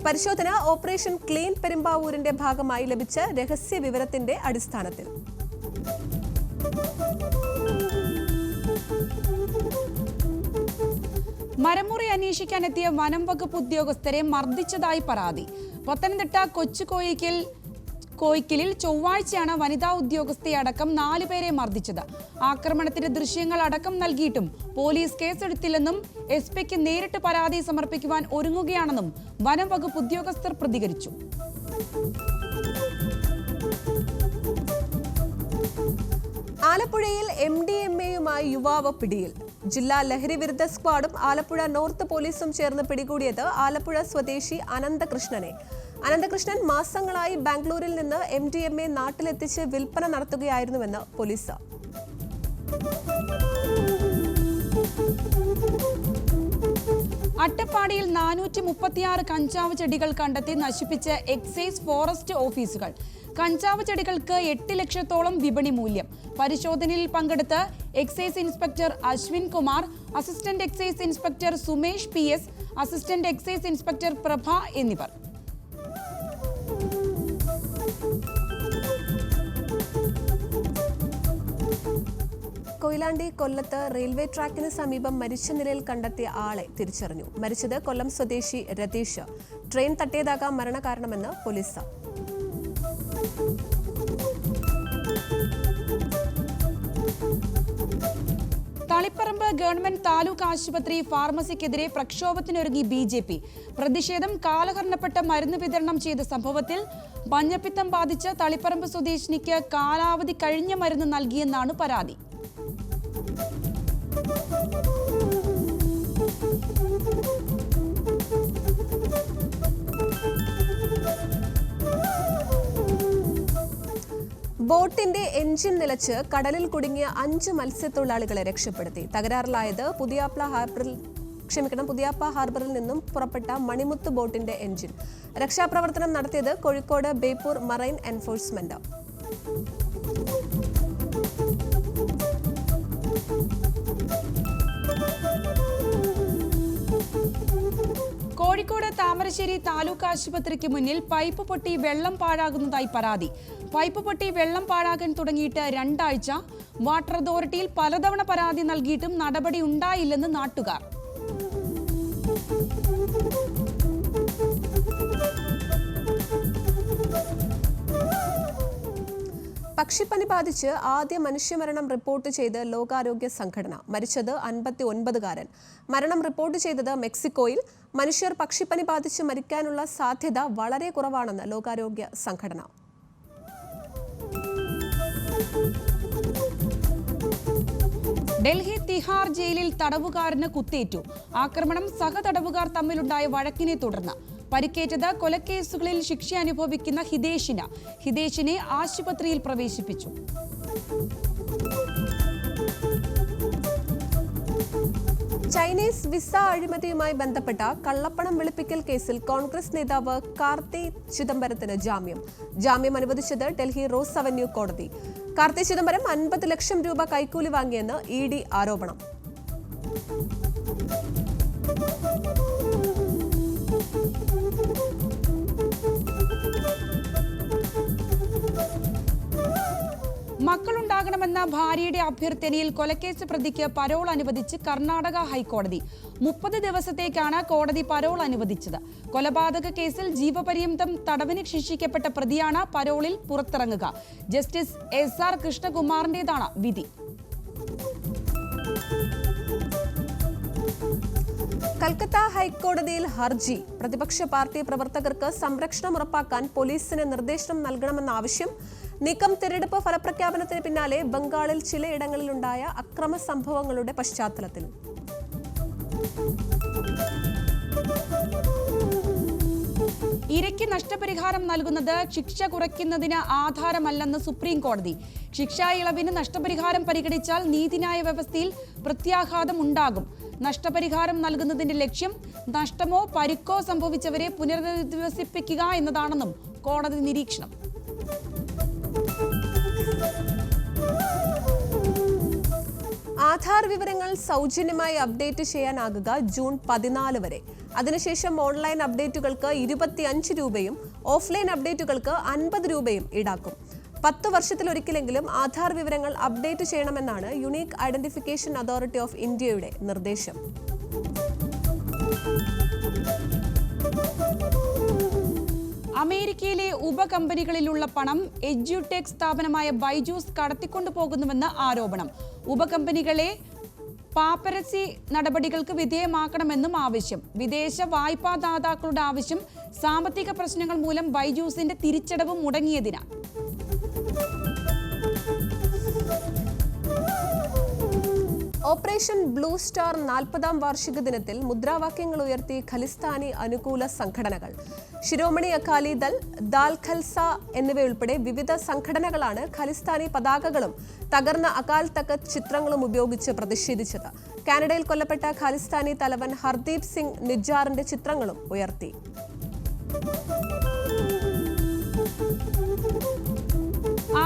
പരിശോധന ഓപ്പറേഷൻ ക്ലീൻ പെരുമ്പാവൂരിന്റെ ഭാഗമായി ലഭിച്ച രഹസ്യ വിവരത്തിന്റെ അടിസ്ഥാനത്തിൽ. മരമുറി അന്വേഷിക്കാനെത്തിയ വനം വകുപ്പ് ഉദ്യോഗസ്ഥരെ മർദ്ദിച്ചതായി പരാതി. പത്തനംതിട്ട കോയിക്കലിൽ ചൊവ്വാഴ്ചയാണ് വനിതാ ഉദ്യോഗസ്ഥയടക്കം 4 പേരെ മർദ്ദിച്ചത്. ആക്രമണത്തിന്റെ ദൃശ്യങ്ങൾ അടക്കം നൽകിയിട്ടും പോലീസ് കേസെടുത്തില്ലെന്നും SP-ക്ക് നേരിട്ട് പരാതി സമർപ്പിക്കുവാൻ ഒരുങ്ങുകയാണെന്നും വനം വകുപ്പ് ഉദ്യോഗസ്ഥർ പ്രതികരിച്ചു. ആലപ്പുഴയിൽ MDMA-യുമായി യുവാവ് പിടിയിൽ. ജില്ലാ ലഹരി വിരുദ്ധ സ്ക്വാഡും ആലപ്പുഴ നോർത്ത് പോലീസും ചേർന്ന് പിടികൂടിയത് ആലപ്പുഴ സ്വദേശി അനന്തകൃഷ്ണനെ. അനന്തകൃഷ്ണൻ മാസങ്ങളായി ബാംഗ്ലൂരിൽ നിന്ന് MDMA നാട്ടിലെത്തിച്ച് വിൽപ്പന നടത്തുകയായിരുന്നുവെന്ന് പോലീസ്. അട്ടപ്പാടിയിൽ 436 കഞ്ചാവ് ചെടികൾ കണ്ടെത്തി നശിപ്പിച്ച എക്സൈസ് ഫോറസ്റ്റ് ഓഫീസുകൾ. കഞ്ചാവ് ചെടികൾക്ക് 8 ലക്ഷത്തോളം വിപണി മൂല്യം. പരിശോധനയിൽ പങ്കെടുത്ത് excise inspector Ashwin Kumar, assistant excise inspector Sumesh PS, assistant excise inspector Prabha എന്നിവർ. കൊയിലാണ്ടി കൊല്ലത്ത് റെയിൽവേ ട്രാക്കിന് സമീപം മരിച്ച നിലയിൽ കണ്ടെത്തിയ ആളെ തിരിച്ചറിഞ്ഞു. മരിച്ചത് കൊല്ലം സ്വദേശി രതീഷ്. ട്രെയിൻ തട്ടിയതാകാം മരണകാരണമെന്ന് പോലീസ്. തളിപ്പറമ്പ് കടമ്പ ഗവൺമെന്റ് താലൂക്ക് ആശുപത്രി ഫാർമസിക്കെതിരെ പ്രക്ഷോഭത്തിനൊരുങ്ങി BJP. പ്രതിഷേധം കാലഹരണപ്പെട്ട മരുന്ന് വിതരണം ചെയ്ത സംഭവത്തിൽ മഞ്ഞപ്പിത്തം ബാധിച്ച തളിപ്പറമ്പ് സ്വദേശിനിക്ക് കാലാവധി കഴിഞ്ഞ മരുന്ന് നൽകിയെന്നാണ് പരാതി. ബോട്ടിന്റെ എഞ്ചിൻ നിലച്ച് കടലിൽ കുടുങ്ങിയ 5 മത്സ്യത്തൊഴിലാളികളെ രക്ഷപ്പെടുത്തി. തകരാറിലായത് പുതിയാപ്ല ഹാർബറിൽ നിന്നും പുറപ്പെട്ട മണിമുത്ത് ബോട്ടിന്റെ എഞ്ചിൻ. രക്ഷാപ്രവർത്തനം നടത്തിയത് കോഴിക്കോട് ബേപ്പൂർ മറൈൻ എൻഫോഴ്സ്മെന്റ്. കോഴിക്കോട് താമരശ്ശേരി താലൂക്ക് ആശുപത്രിക്ക് മുന്നിൽ പൈപ്പ് പൊട്ടി വെള്ളം പാഴാകുന്നതായി പരാതി. പൈപ്പ് പൊട്ടി വെള്ളം പാഴാകാൻ തുടങ്ങിയിട്ട് 2 ആഴ്ച. വാട്ടർ അതോറിറ്റിയിൽ പലതവണ പരാതി നൽകിയിട്ടും നടപടി ഉണ്ടായില്ലെന്ന് നാട്ടുകാർ. പക്ഷിപ്പനി ബാധിച്ച് ആദ്യ മനുഷ്യമരണം റിപ്പോർട്ട് ചെയ്ത് ലോകാരോഗ്യ സംഘടന. മരിച്ചത് 59-കാരൻ. മരണം റിപ്പോർട്ട് ചെയ്തത് മെക്സിക്കോയിൽ. മനുഷ്യർ പക്ഷിപ്പനി ബാധിച്ച് മരിക്കാനുള്ള സാധ്യത വളരെ കുറവാണെന്ന് ലോകാരോഗ്യ സംഘടന. ഡൽഹി തിഹാർ ജയിലിൽ തടവുകാരന് കുത്തേറ്റു. ആക്രമണം സഹതടവുകാർ തമ്മിലുണ്ടായ വഴക്കിനെ തുടർന്ന്. പരിക്കേറ്റത് കൊലക്കേസുകളിൽ ശിക്ഷ അനുഭവിക്കുന്ന ഹിതേഷിനെ ആശുപത്രിയിൽ പ്രവേശിപ്പിച്ചു. ചൈനീസ് വിസ അഴിമതിയുമായി ബന്ധപ്പെട്ട കള്ളപ്പണം വെളുപ്പിക്കൽ കേസിൽ കോൺഗ്രസ് നേതാവ് കാർത്തി ചിദംബരത്തിന് ജാമ്യം അനുവദിച്ചത് ഡൽഹി റോസ് അവന്യൂ കോടതി. കാർത്തി ചിദംബരം 50 ലക്ഷം രൂപ കൈക്കൂലി വാങ്ങിയെന്ന് ED ആരോപണം. മക്കളുണ്ടാകണമെന്ന ഭാര്യയുടെ അഭ്യർത്ഥനയിൽ കൊലക്കേസ് പ്രതിക്ക് പരോൾ അനുവദിച്ച് കർണാടക ഹൈക്കോടതി. 30 ദിവസത്തേക്കാണ് കോടതി പരോൾ അനുവദിച്ചത്. കൊലപാതക കേസിൽ ജീവപര്യന്തം തടവിന് ശിക്ഷിക്കപ്പെട്ട പ്രതിയാണ് പരോളിൽ പുറത്തിറങ്ങുക. ജസ്റ്റിസ് SR കൃഷ്ണകുമാറിന്റേതാണ് വിധി. കൽക്കത്ത ഹൈക്കോടതിയിൽ ഹർജി. പ്രതിപക്ഷ പാർട്ടി പ്രവർത്തകർക്ക് സംരക്ഷണം ഉറപ്പാക്കാൻ പോലീസിന് നിർദ്ദേശം നൽകണമെന്ന ആവശ്യം. നീക്കം തെരഞ്ഞെടുപ്പ് ഫലപ്രഖ്യാപനത്തിന് പിന്നാലെ ബംഗാളിൽ ചിലയിടങ്ങളിലുണ്ടായ അക്രമ സംഭവങ്ങളുടെ പശ്ചാത്തലത്തിൽ. ഇരയ്ക്ക് നഷ്ടപരിഹാരം നൽകുന്നത് ശിക്ഷ കുറയ്ക്കുന്നതിന് ആധാരമല്ലെന്ന് സുപ്രീം കോടതി. ശിക്ഷാ ഇളവിന് നഷ്ടപരിഹാരം പരിഗണിച്ചാൽ നീതിന്യായ വ്യവസ്ഥയിൽ പ്രത്യാഘാതം ഉണ്ടാകും. നഷ്ടപരിഹാരം നൽകുന്നതിന്റെ ലക്ഷ്യം നഷ്ടമോ പരിക്കോ സംഭവിച്ചവരെ പുനരധിവസിപ്പിക്കുക എന്നതാണെന്നും കോടതി നിരീക്ഷണം. ആധാർ വിവരങ്ങൾ സൗജന്യമായി അപ്ഡേറ്റ് ചെയ്യാനാകുക ജൂൺ 14 വരെ. അതിനുശേഷം ഓൺലൈൻ അപ്ഡേറ്റുകൾക്ക് 25 രൂപയും ഓഫ്ലൈൻ അപ്ഡേറ്റുകൾക്ക് 50 രൂപയും ഈടാക്കും. 10 വർഷത്തിലൊരിക്കലെങ്കിലും ആധാർ വിവരങ്ങൾ അപ്ഡേറ്റ് ചെയ്യണമെന്നാണ് യുണീക്ക് ഐഡന്റിഫിക്കേഷൻ അതോറിറ്റി ഓഫ് ഇന്ത്യയുടെ നിർദ്ദേശം. അമേരിക്കയിലെ ഉപകമ്പനികളിലുള്ള പണം എഡ്യൂടെക് സ്ഥാപനമായ ബൈജൂസ് കടത്തിക്കൊണ്ടുപോകുന്നുവെന്ന് ആരോപണം. ഉപകമ്പനികളെ പാപ്പരസി നടപടികൾക്ക് വിധേയമാക്കണമെന്നും ആവശ്യം. വിദേശ വായ്പാദാതാക്കളുടെ ആവശ്യം സാമ്പത്തിക പ്രശ്നങ്ങൾ മൂലം ബൈജൂസിന്റെ തിരിച്ചടവ് മുടങ്ങിയതിനാൽ. ഓപ്പറേഷൻ ബ്ലൂ സ്റ്റാർ 40ാം വാർഷിക ദിനത്തിൽ മുദ്രാവാക്യങ്ങൾ ഉയർത്തി ഖലിസ്ഥാനി അനുകൂല സംഘടനകൾ. ശിരോമണി അകാലി ദൾ, ദാൽ ഖൽസ എന്നിവയുൾപ്പെടെ വിവിധ സംഘടനകളാണ് ഖലിസ്ഥാനി പതാകകളും തകർന്ന അകാൽ തഖത്ത് ചിത്രങ്ങളും ഉപയോഗിച്ച് പ്രതിഷേധിച്ചത്. കാനഡയിൽ കൊല്ലപ്പെട്ട ഖലിസ്ഥാനി തലവൻ ഹർദീപ് സിംഗ് നിജ്ജാറിന്റെ ചിത്രങ്ങളും ഉയർത്തി.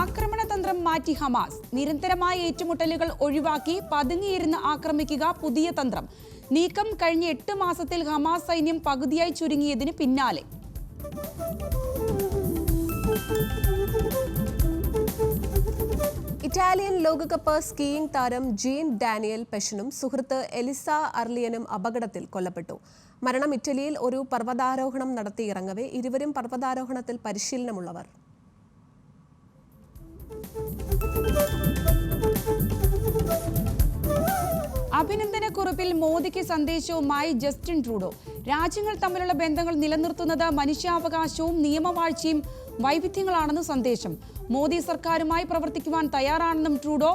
ആക്രമണതന്ത്രം മാറ്റി ഹമാസ്. നിരന്തരമായ ഏറ്റുമുട്ടലുകൾ ഒഴിവാക്കി പതുങ്ങിയിരുന്ന് ആക്രമിക്കുക പുതിയ തന്ത്രം. നീക്കം കഴിഞ്ഞ 8 മാസത്തിൽ ഹമാസ് സൈന്യം പകുതിയായി ചുരുങ്ങിയതിന് പിന്നാലെ. ഇറ്റാലിയൻ ലോകകപ്പ് സ്കീയിംഗ് താരം ജീൻ ഡാനിയൽ പെഷനും സുഹൃത്ത് എലിസ അർലിയനും അപകടത്തിൽ കൊല്ലപ്പെട്ടു. മരണം ഇറ്റലിയിൽ ഒരു പർവ്വതാരോഹണം നടത്തി ഇറങ്ങവേ ഇരുവരും പർവ്വതാരോഹണത്തിൽ പരിശീലനമുള്ളവർ. അഭിനന്ദനക്കുറിപ്പിൽ മോദിക്ക് സന്ദേശവുമായി ജസ്റ്റിൻ ട്രൂഡോ. രാജ്യങ്ങൾ തമ്മിലുള്ള ബന്ധങ്ങൾ നിലനിർത്തുന്നത് മനുഷ്യാവകാശവും നിയമവാഴ്ചയും വൈവിധ്യങ്ങളാണെന്ന് സന്ദേശം. മോദി സർക്കാരുമായി പ്രവർത്തിക്കുവാൻ തയ്യാറാണെന്നും ട്രൂഡോ.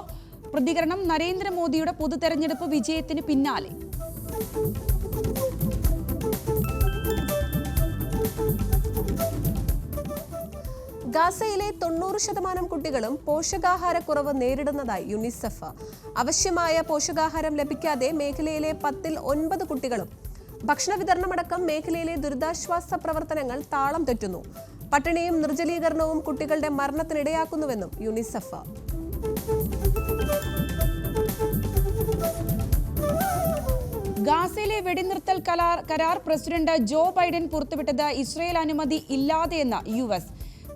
പ്രതികരണം നരേന്ദ്രമോദിയുടെ പൊതുതെരഞ്ഞെടുപ്പ് വിജയത്തിന് പിന്നാലെ. ഗാസയിലെ 90% കുട്ടികളും പോഷകാഹാരക്കുറവ് നേരിടുന്നതായി യുനിസെഫ്. ആവശ്യമായ പോഷകാഹാരം ലഭിക്കാതെ മേഖലയിലെ 10ൽ 9 കുട്ടികളും. ഭക്ഷണ വിതരണമടക്കം മേഖലയിലെ ദുരിതാശ്വാസ പ്രവർത്തനങ്ങൾ താളം തെറ്റുന്നു. പട്ടിണിയും നിർജ്ജലീകരണവും കുട്ടികളുടെ മരണത്തിനിടയാക്കുന്നുവെന്നും യുനിസെഫ്. ഗാസയിലെ വെടിനിർത്തൽ കരാർ പ്രസിഡന്റ് ജോ ബൈഡൻ പുറത്തുവിട്ടത് ഇസ്രയേൽ അനുമതി ഇല്ലാതെയെന്ന് US.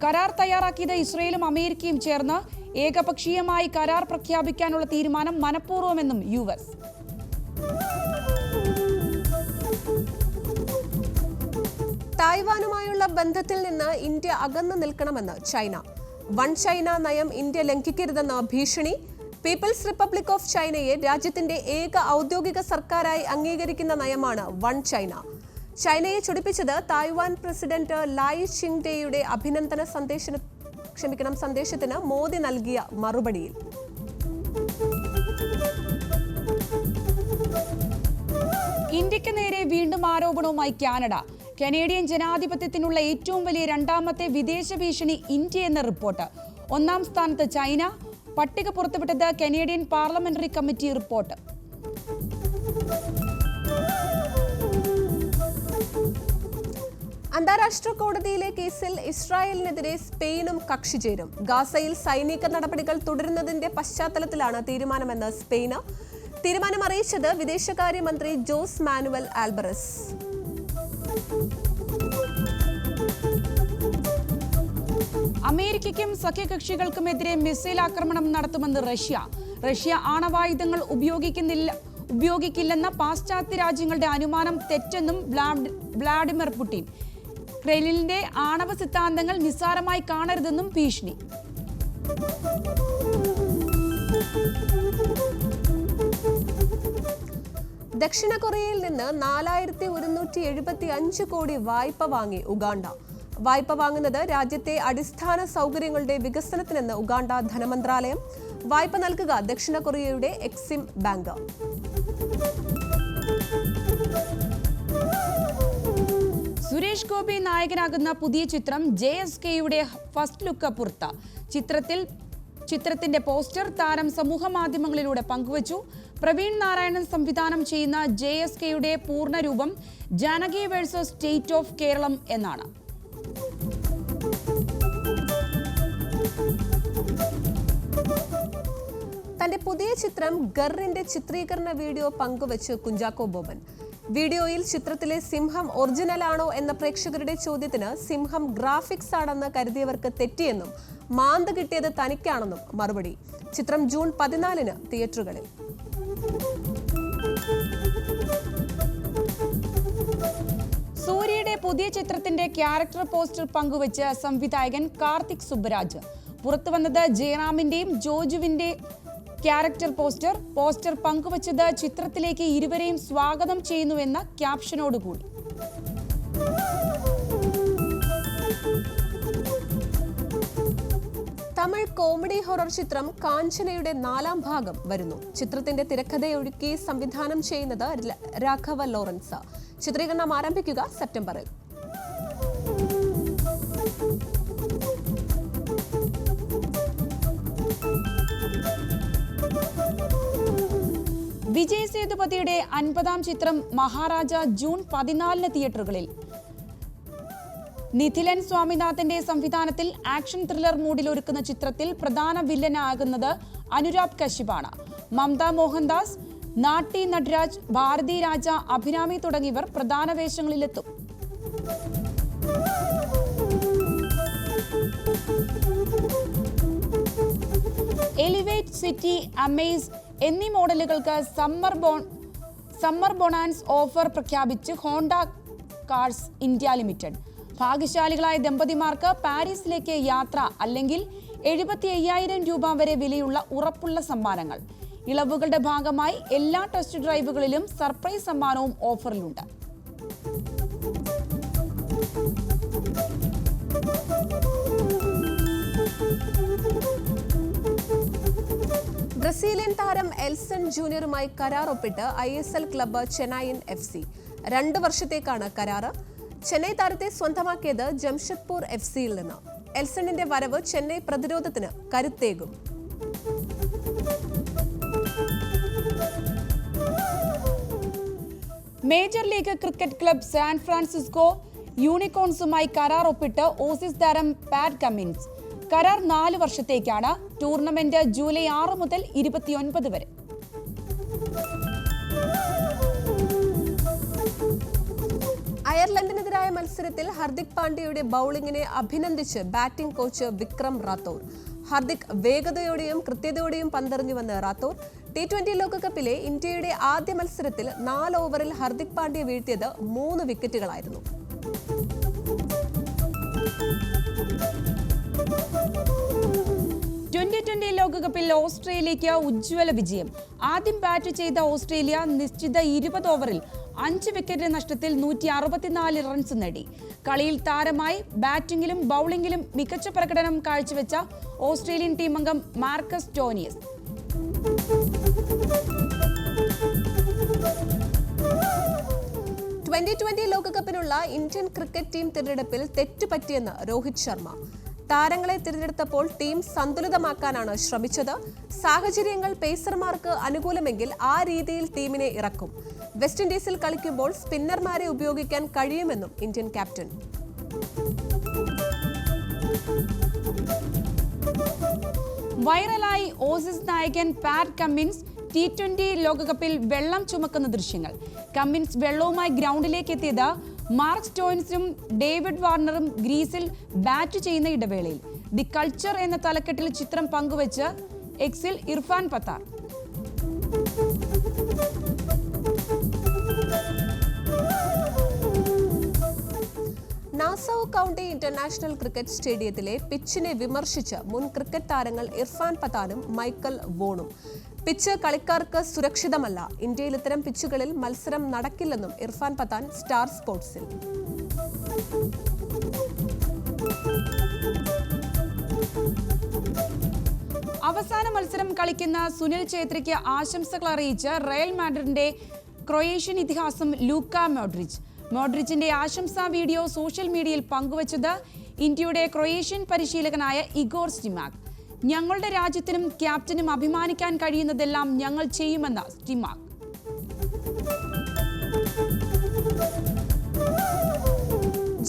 കരാർ തയ്യാറാക്കിയത് ഇസ്രയേലും അമേരിക്കയും ചേർന്ന് ഏകപക്ഷീയമായി കരാർ പ്രഖ്യാപിക്കാനുള്ള തീരുമാനം മനഃപൂർവ്വമെന്നും US. തായ്വാനുമായുള്ള ബന്ധത്തിൽ നിന്ന് ഇന്ത്യ അകന്നു നിൽക്കണമെന്ന് ചൈന. വൺ ചൈന നയം ഇന്ത്യ ലംഘിക്കരുതെന്ന ഭീഷണി. പീപ്പിൾസ് റിപ്പബ്ലിക് ഓഫ് ചൈനയെ രാജ്യത്തിന്റെ ഏക ഔദ്യോഗിക സർക്കാരായി അംഗീകരിക്കുന്ന നയമാണ് വൺ ചൈന. ചൈനയെ ചൊടിപ്പിച്ചത് തായ്വാൻ പ്രസിഡന്റ് ലായ് ചിങ്ഡെയുടെ അഭിനന്ദന സന്ദേശത്തിന് മോദി നൽകിയ മറുപടിയിൽ. ഇന്ത്യക്ക് നേരെ വീണ്ടും ആരോപണവുമായി കാനഡ. കനേഡിയൻ ജനാധിപത്യത്തിനുള്ള ഏറ്റവും വലിയ രണ്ടാമത്തെ വിദേശ ഭീഷണി ഇന്ത്യ എന്ന റിപ്പോർട്ട്. 1ാം സ്ഥാനത്ത് ചൈന. പട്ടിക പുറത്തുവിട്ടത് കനേഡിയൻ പാർലമെന്ററി കമ്മിറ്റി റിപ്പോർട്ട്. അന്താരാഷ്ട്ര കോടതിയിലെ കേസിൽ ഇസ്രായേലിനെതിരെ സ്പെയിനും കക്ഷി ചേരും. ഗാസയിൽ സൈനിക നടപടികൾ തുടരുന്നതിന്റെ പശ്ചാത്തലത്തിലാണ് തീരുമാനമെന്ന് സ്പെയിന്. തീരുമാനം അറിയിച്ചത് വിദേശകാര്യമന്ത്രി ജോസ് മാനുവൽ ആൽബറസ്. അമേരിക്കയ്ക്കും സഖ്യകക്ഷികൾക്കുമെതിരെ മിസൈൽ ആക്രമണം നടത്തുമെന്ന് റഷ്യ ആണവായുധങ്ങൾ ഉപയോഗിക്കില്ലെന്ന പാശ്ചാത്യ രാജ്യങ്ങളുടെ അനുമാനം തെറ്റെന്നും വ്ളാഡിമിർ പുടിൻ. ക്രെംലിന്റെ ആണവ സിദ്ധാന്തങ്ങൾ നിസ്സാരമായി കാണരുതെന്നും ഭീഷണി. ദക്ഷിണ കൊറിയയിൽ നിന്ന് 4175 കോടി വായ്പ വാങ്ങി ഉഗാണ്ട. വായ്പ വാങ്ങുന്നത് രാജ്യത്തെ അടിസ്ഥാന സൗകര്യങ്ങളുടെ വികസനത്തിനെന്ന് ഉഗാണ്ട ധനമന്ത്രാലയം. വായ്പ നൽകുക ദക്ഷിണ കൊറിയയുടെ എക്സിം ബാങ്ക്. സുരേഷ് ഗോപി നായകനാകുന്ന പുതിയ ചിത്രം JSKയുടെ ഫസ്റ്റ് ലുക്ക് പുറത്ത്. ചിത്രത്തിന്റെ പോസ്റ്റർ താരം സമൂഹ മാധ്യമങ്ങളിലൂടെ പങ്കുവച്ചു. പ്രവീൺ നാരായണൻ സംവിധാനം ചെയ്യുന്ന JSKയുടെ പൂർണ്ണരൂപം Janaki versus state of Keralam എന്നാണ്. തന്റെ പുതിയ ചിത്രം ഗറിന്റെ ചിത്രീകരണ വീഡിയോ പങ്കുവച്ച് കുഞ്ചാക്കോ ബോബൻ. വീഡിയോയിൽ ചിത്രത്തിലെ സിംഹം ഒറിജിനലാണോ എന്ന പ്രേക്ഷകരുടെ ചോദ്യത്തിന് സിംഹം ഗ്രാഫിക്സ് ആണെന്ന് കരുതിയവർക്ക് തെറ്റിയെന്നും മാന്ത് കിട്ടിയത് തനിക്കാണെന്നും മറുപടി. ചിത്രം ജൂൺ 14 തിയേറ്ററുകളിൽ. സൂര്യയുടെ പുതിയ ചിത്രത്തിന്റെ ക്യാരക്ടർ പോസ്റ്റർ പങ്കുവച്ച് സംവിധായകൻ കാർത്തിക് സുബ്ബരാജ്. പുറത്തുവന്നത് ജയറാമിന്റെയും ജോജുവിന്റെ ക്യാരക്ടർ പോസ്റ്റർ പങ്കുവച്ചത് ചിത്രത്തിലേക്ക് ഇരുവരെയും സ്വാഗതം ചെയ്യുന്നുവെന്ന ക്യാപ്ഷനോടുകൂടി. തമിഴ് കോമഡി ഹൊറർ ചിത്രം കാഞ്ചനയുടെ 4ാം ഭാഗം വരുന്നു. ചിത്രത്തിന്റെ തിരക്കഥയൊരുക്കി സംവിധാനം ചെയ്യുന്നത് രാഘവ ലോറൻസ്. ചിത്രീകരണം ആരംഭിക്കുക സെപ്റ്റംബറിൽ. വിജയ് സേതുപതിയുടെ 50ാം ചിത്രം മഹാരാജ ജൂൺ 14 തിയേറ്ററുകളിൽ. നിഥിലൻ സ്വാമിനാഥന്റെ സംവിധാനത്തിൽ ആക്ഷൻ ത്രില്ലർ മൂഡിൽ ഒരുക്കുന്ന ചിത്രത്തിൽ പ്രധാന വില്ലനാകുന്നത് അനുരാഗ് കശ്യപാണ്. മമത മോഹൻദാസ്, നാട്ടി നട്രാജ്, ഭാരതി രാജ, അഭിരാമി തുടങ്ങിയവർ പ്രധാന വേഷങ്ങളിലെത്തും. എലിവേറ്റ്, സിറ്റി, അമേസ് എന്നീ മോഡലുകൾക്ക് സമ്മർ ബൊണാൻസ് ഓഫർ പ്രഖ്യാപിച്ച് ഹോണ്ട കാർസ് ഇന്ത്യ ലിമിറ്റഡ്. ഭാഗ്യശാലികളായ ദമ്പതിമാർക്ക് പാരീസിലേക്ക് യാത്ര അല്ലെങ്കിൽ 75,000 രൂപ വരെ വിലയുള്ള ഉറപ്പുള്ള സമ്മാനങ്ങൾ. ഇളവുകളുടെ ഭാഗമായി എല്ലാ ടെസ്റ്റ് ഡ്രൈവുകളിലും സർപ്രൈസ് സമ്മാനവും ഓഫറിലുണ്ട്. ബ്രസീലിയൻ താരം എൽസൺ ജൂനിയറുമായി കരാർ ഒപ്പിട്ട് ISL ക്ലബ്ബ് ചെന്നൈയിൻ FC. 2 വർഷത്തേക്കാണ് കരാർ. ചെന്നൈ താരത്തെ സ്വന്തമാക്കിയത് ജംഷഡ്പൂർ FC-യിൽ നിന്ന്. എൽസണിന്റെ വരവ് ചെന്നൈ പ്രതിരോധത്തിന് കരുത്തേകും. Major league cricket club San Francisco യൂണിക്കോൺസുമായി കരാർ ഒപ്പിട്ട് ഓസീസ് താരം പാറ്റ് കമ്മിൻസ്. കരാർ 4 വർഷത്തേക്കാണ്. ടൂർണമെന്റ് ജൂലൈ 6 മുതൽ 29 വരെ. അയർലൻഡിനെതിരായ മത്സരത്തിൽ ഹർദിക് പാണ്ഡ്യയുടെ ബൌളിംഗിനെ അഭിനന്ദിച്ച് ബാറ്റിംഗ് കോച്ച് വിക്രം റാത്തോർ. ഹർദിക് വേഗതയോടെയും കൃത്യതയോടെയും പന്തെറിഞ്ഞുവെന്ന് റാത്തോർ. T20 ലോകകപ്പിലെ ഇന്ത്യയുടെ ആദ്യ മത്സരത്തിൽ 4 ഓവറിൽ ഹർദിക് പാണ്ഡ്യ വീഴ്ത്തിയത് 3 വിക്കറ്റുകളായിരുന്നു. T20 ലോകകപ്പിൽ ഓസ്ട്രേലിയയ്ക്ക് ഉജ്ജ്വല വിജയം. ആദ്യം ബാറ്റ് ചെയ്ത ഓസ്ട്രേലിയ നിശ്ചിത 20 ഓവറിൽ 5 വിക്കറ്റ് നഷ്ടത്തിൽ 164 റൺസ് നേടി. കളിയിൽ താരമായി ബാറ്റിംഗിലും ബൌളിംഗിലും മികച്ച പ്രകടനം കാഴ്ചവെച്ച ഓസ്ട്രേലിയൻ ടീം അംഗം മാർക്കസ് സ്റ്റോയിനിസ്. T20 ലോകകപ്പിനുള്ള ഇന്ത്യൻ ക്രിക്കറ്റ് ടീം തിരഞ്ഞെടുപ്പിൽ തെറ്റുപറ്റിയെന്ന് രോഹിത് ശർമ്മ. താരങ്ങളെ തിരഞ്ഞെടുത്തപ്പോൾ ടീം സന്തുലിതമാക്കാനാണ് ശ്രമിച്ചത്. സാഹചര്യങ്ങൾ പേസർമാർക്ക് അനുകൂലമെങ്കിൽ ആ രീതിയിൽ ടീമിനെ ഇറക്കും. വെസ്റ്റ് ഇൻഡീസിൽ കളിക്കുമ്പോൾ സ്പിന്നർമാരെ ഉപയോഗിക്കാൻ കഴിയുമെന്നും ഇന്ത്യൻ ക്യാപ്റ്റൻ. വൈറലായി ഓസീസ് നായകൻ പാറ്റ് കമ്മിൻസ് T20 ലോകകപ്പിൽ വെള്ളം ചുമക്കുന്ന ദൃശ്യങ്ങൾ. കമ്മിൻസ് വെള്ളവുമായി ഗ്രൗണ്ടിലേക്ക് എത്തിയത് മാർക്ക് സ്റ്റോയിൻസും ഡേവിഡ് വാർണറും ഗ്രീസിൽ ബാറ്റ് ചെയ്യുന്ന ഇടവേളയിൽ. ദി കൾച്ചർ എന്ന തലക്കെട്ടിൽ ചിത്രം പങ്കുവച്ച് എക്സിൽ ഇർഫാൻ പത്താർ. നാസൌ കൗണ്ടി ഇന്റർനാഷണൽ ക്രിക്കറ്റ് സ്റ്റേഡിയത്തിലെ പിച്ചിനെ വിമർശിച്ച് മുൻ ക്രിക്കറ്റ് താരങ്ങൾ ഇർഫാൻ പത്താനും മൈക്കൽ വോണും. പിച്ച് കളിക്കാർക്ക് സുരക്ഷിതമല്ല. ഇന്ത്യയിൽ ഇത്തരം പിച്ചുകളിൽ മത്സരം നടക്കില്ലെന്നും ഇർഫാൻ പത്താൻ സ്റ്റാർ സ്പോർട്സിൽ. അവസാന മത്സരം കളിക്കുന്ന സുനിൽ ഛേത്രിക്ക് ആശംസകൾ അറിയിച്ച് റയൽ മാഡ്രിഡിന്റെ ക്രൊയേഷ്യൻ ഇതിഹാസം ലൂക്ക മോഡ്രിച്ച്. മോഡ്രിച്ചിന്റെ ആശംസാ വീഡിയോ സോഷ്യൽ മീഡിയയിൽ പങ്കുവച്ചത് ഇന്ത്യയുടെ ക്രൊയേഷ്യൻ പരിശീലകനായ ഇഗോർ സ്റ്റിമാക്. ഞങ്ങളുടെ രാജ്യത്തിനും ക്യാപ്റ്റനും അഭിമാനിക്കാൻ കഴിയുന്നതെല്ലാം ഞങ്ങൾ ചെയ്യുമെന്ന് സ്റ്റിമാക്.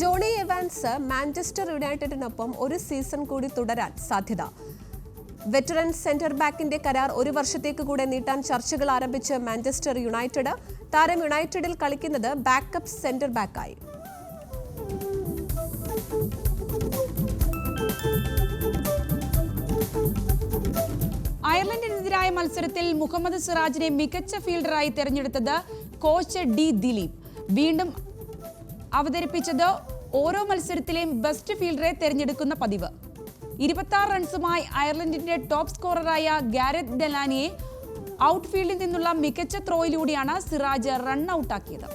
ജോണി എവാൻസ് മാഞ്ചസ്റ്റർ യുണൈറ്റഡിനൊപ്പം ഒരു സീസൺ കൂടി തുടരാൻ സാധ്യത. വെറ്ററൻ സെന്റർ ബാക്കിന്റെ കരാർ 1 വർഷത്തേക്ക് കൂടെ നീട്ടാൻ ചർച്ചകൾ ആരംഭിച്ച് മാഞ്ചസ്റ്റർ യുണൈറ്റഡ്. താരം യുണൈറ്റഡിൽ കളിക്കുന്നത് ബാക്കപ്പ് സെന്റർ ബാക്കായി. അയർലൻഡിനെതിരായ മത്സരത്തിൽ മുഹമ്മദ് സിറാജിനെ മികച്ച ഫീൽഡറായി തെരഞ്ഞെടുത്തത് കോച്ച് ഡി ദിലീപ്. വീണ്ടും അവതരിപ്പിച്ചത് ഓരോ മത്സരത്തിലെയും ബെസ്റ്റ് ഫീൽഡറെ തെരഞ്ഞെടുക്കുന്ന പതിവ്. 26 റൺസുമായി അയർലൻഡിന്റെ ടോപ്പ് സ്കോററായ ഗാരറ്റ് ഡെലാനിയെ ഔട്ട്ഫീൽഡിൽ നിന്നുള്ള മികച്ച ത്രോയിലൂടെയാണ് സിറാജ് റൺ ഔട്ടാക്കിയത്.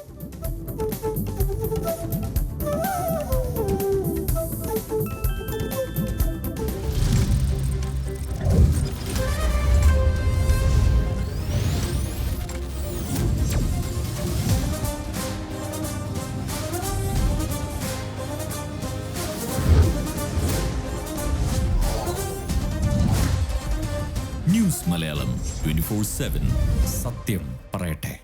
ന്യൂസ് മലയാളം 24/7 സത്യം പറയട്ടെ.